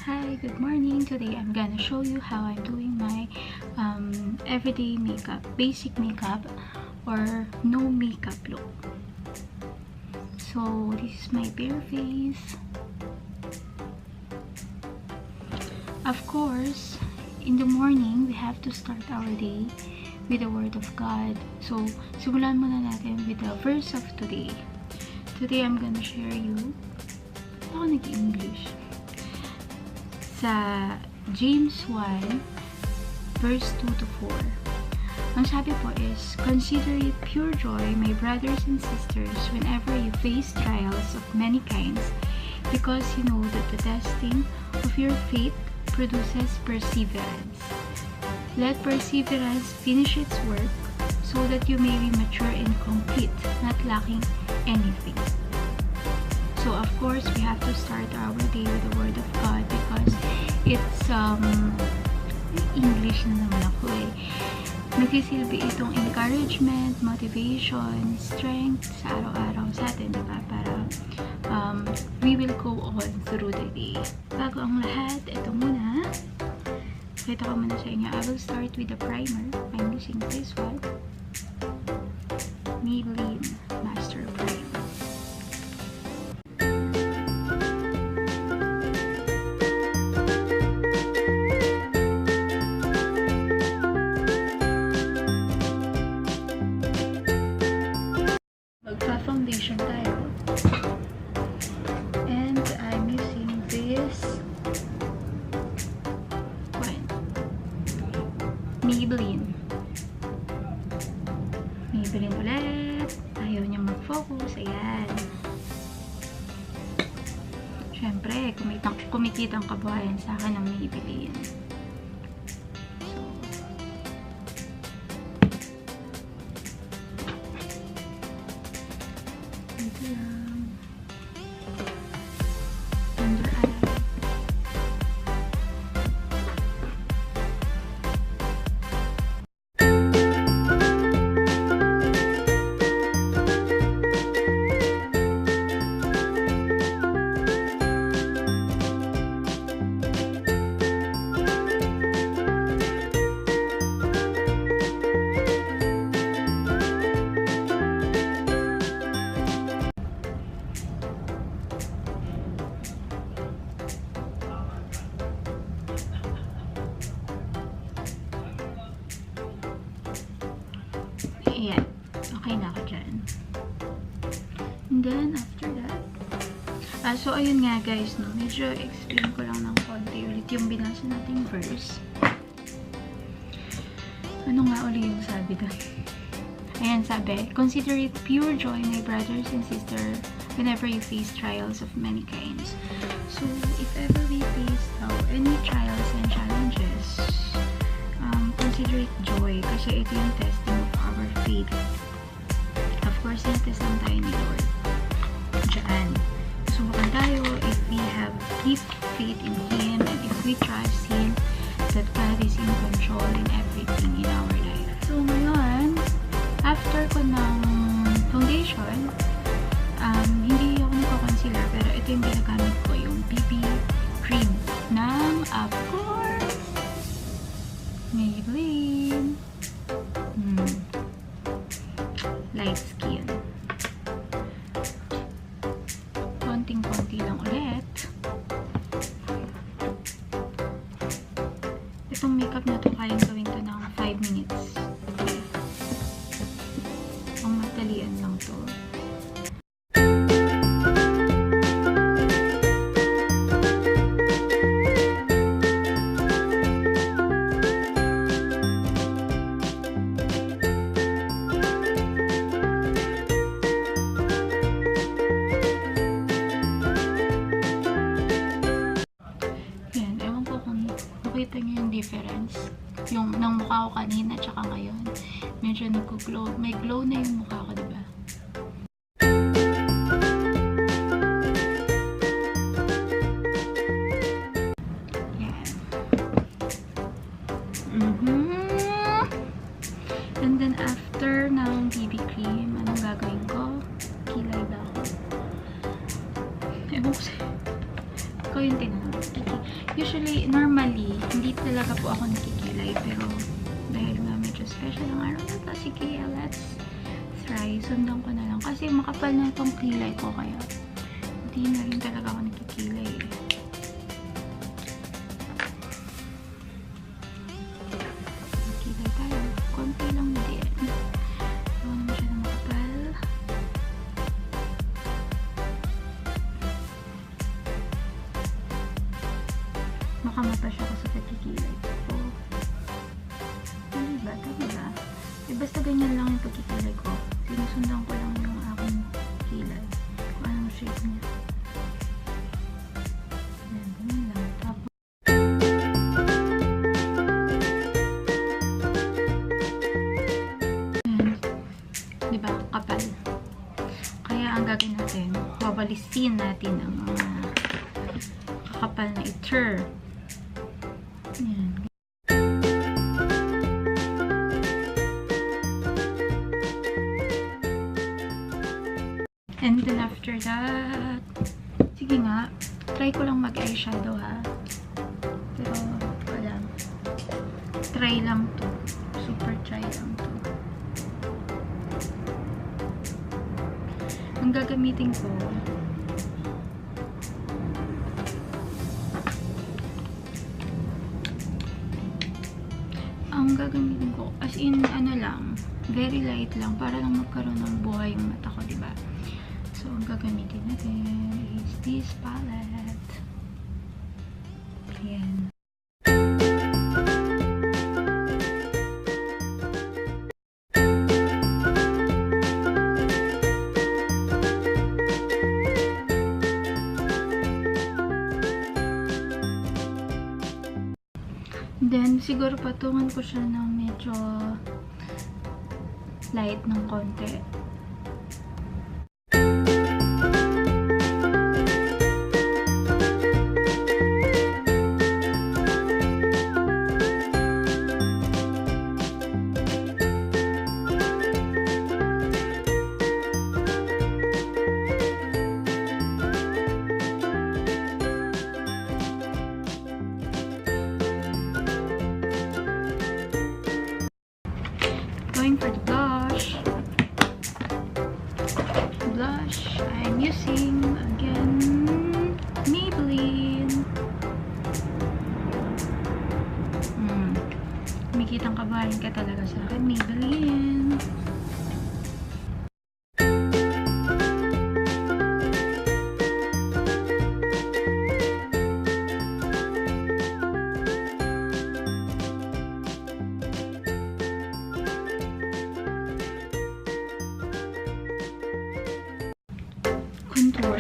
Hi, good morning. Today I'm gonna show you how I'm doing my everyday makeup, basic makeup or no makeup look. So this is my bare face. Of course, in the morning we have to start our day with the Word of God. So simulan muna natin with the verse of today. Today I'm gonna share you. Ako nag-English. Sa James 1, verse 2 to 4. Ang sabi po is, "Consider it pure joy, my brothers and sisters, whenever you face trials of many kinds, because you know that the testing of your faith produces perseverance. Let perseverance finish its work, so that you may be mature and complete, not lacking anything." So of course, we have to start our day with the Word of God because it's English na naman ako eh. Nagsisilbi itong encouragement, motivation, strength sa araw-araw sa atin, diba? Para we will go on through the day. Bago ang lahat, ito muna. Kita ko muna sa inyo. I will start with the primer. I'm using this one. Maybelline Master Primer. Magpa-foundation tayo. And I'm using this one. Maybelline ulit. Ayaw niya mag-focus. Ayan. Siyempre, kumikitang kabuhayan sa akin ng Maybelline. Under eye. Ayan. Okay na ako dyan. And then, after that, so, ayun nga guys, no? Medyo explain ko lang ng konti ulit yung binasa nating verse. Ano nga ulit yung sabi doon? Ayan, sabi, "Consider it pure joy, my brothers and sisters, whenever you face trials of many kinds." So, if ever we face any trials and challenges, consider it joy kasi ito yung testing of our faith. Of course, test lang tayo ni Lord. Diyan. Subukan tayo if we have deep faith in Him and if we trust Him that God is in control in everything in our life. So, ngayon, after ko ng foundation, hindi ako nagko-concealer pero ito yung ginagamit ko, yung BB cream ng, of course, Maybelline Light Skin. Konting-konti lang ulit. Itong makeup na to, kayang gawin to ng 5 minutes. Okay. Ang madalian lang to. Nakita niyo yung difference? Yung ng mukha ko kanina tsaka ngayon. Medyo nag-glow. May glow na yung mukha ko, diba? Yan. And then after ng BB cream, anong gagawin ko? Kilay ba ako? Ewan ko sa'yo. Ikaw yung tinanong. Usually, normally, hindi talaga po ako nakikilay. Pero, dahil nga medyo special ang araw na to, sige, let's try. Sundan ko na lang. Kasi makapal na itong kilay ko, kaya hindi na rin talaga ako nakikilay. Nakikilay tayo. Konti lang din. Huwag naman siya na makapal. Makamata siya ko sa pagkikilay ko. Hindi ba? Tama ba? Eh, basta ganyan lang yung pagkikilay ko. Sinusundan ko lang yung aking kilay. Kung anong shape niya. Ayan, ganyan lang. Tapos, diba? Kapal. Kaya ang gagawin natin, wawalisin natin ang mga kakapal na iter. Ayan. And then after that, sige nga, try ko lang mag-eyeshadow ha. Pero, wala. Try lang to. Super try lang to. Ang gagamitin ko, as in, ano lang, very light lang, para lang magkaroon ng buhay yung mata ko, diba? So, ang gagamitin natin is this palette. Ayan. Then, siguro patungan ko siya ng medyo light ng konti. Going for the blush. Blush, I'm using again Maybelline. Kumikitang kabahin ka talaga sa akin, Maybelline. Contour.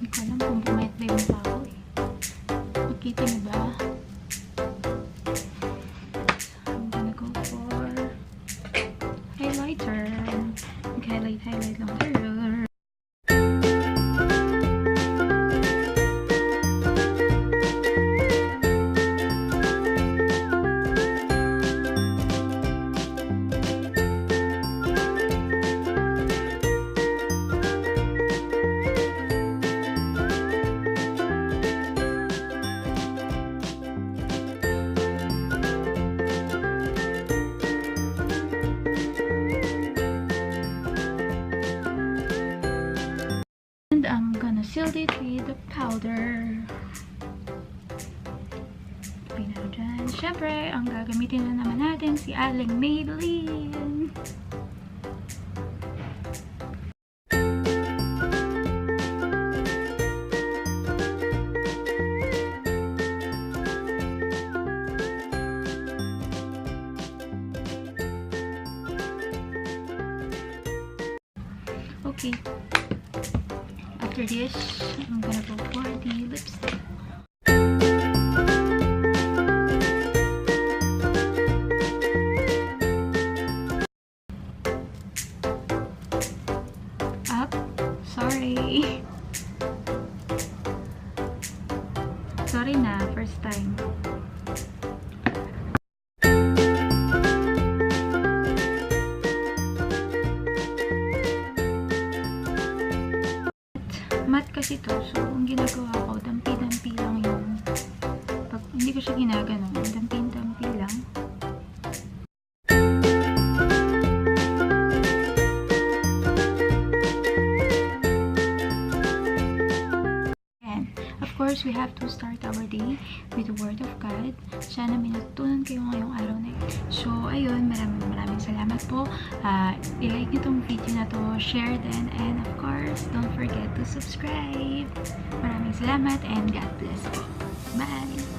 Hindi ko alam kung pumayat ba yung mukha ko eh. Makita niyo ba? I'm gonna go for highlighter. Mag-highlight lang tayo. And I'm gonna seal it with the powder. Okay na dyan. Siyempre, ang gagamitin na naman natin si aling Maybelline. Okay. After this, I'm gonna go for the lipstick. kasi to. So, ang ginagawa ko, dampi-dampi lang yung hindi ko siya ginaganon. Dampi-dampi lang. And, of course, we have to start our day with the Word of God. Sana may natutunan kayo ngayong araw na ito. So, ayun, maraming salamat po. I-like nyo tong video na to, share din, and of course, don't forget to subscribe. Maraming salamat and God bless po. Bye!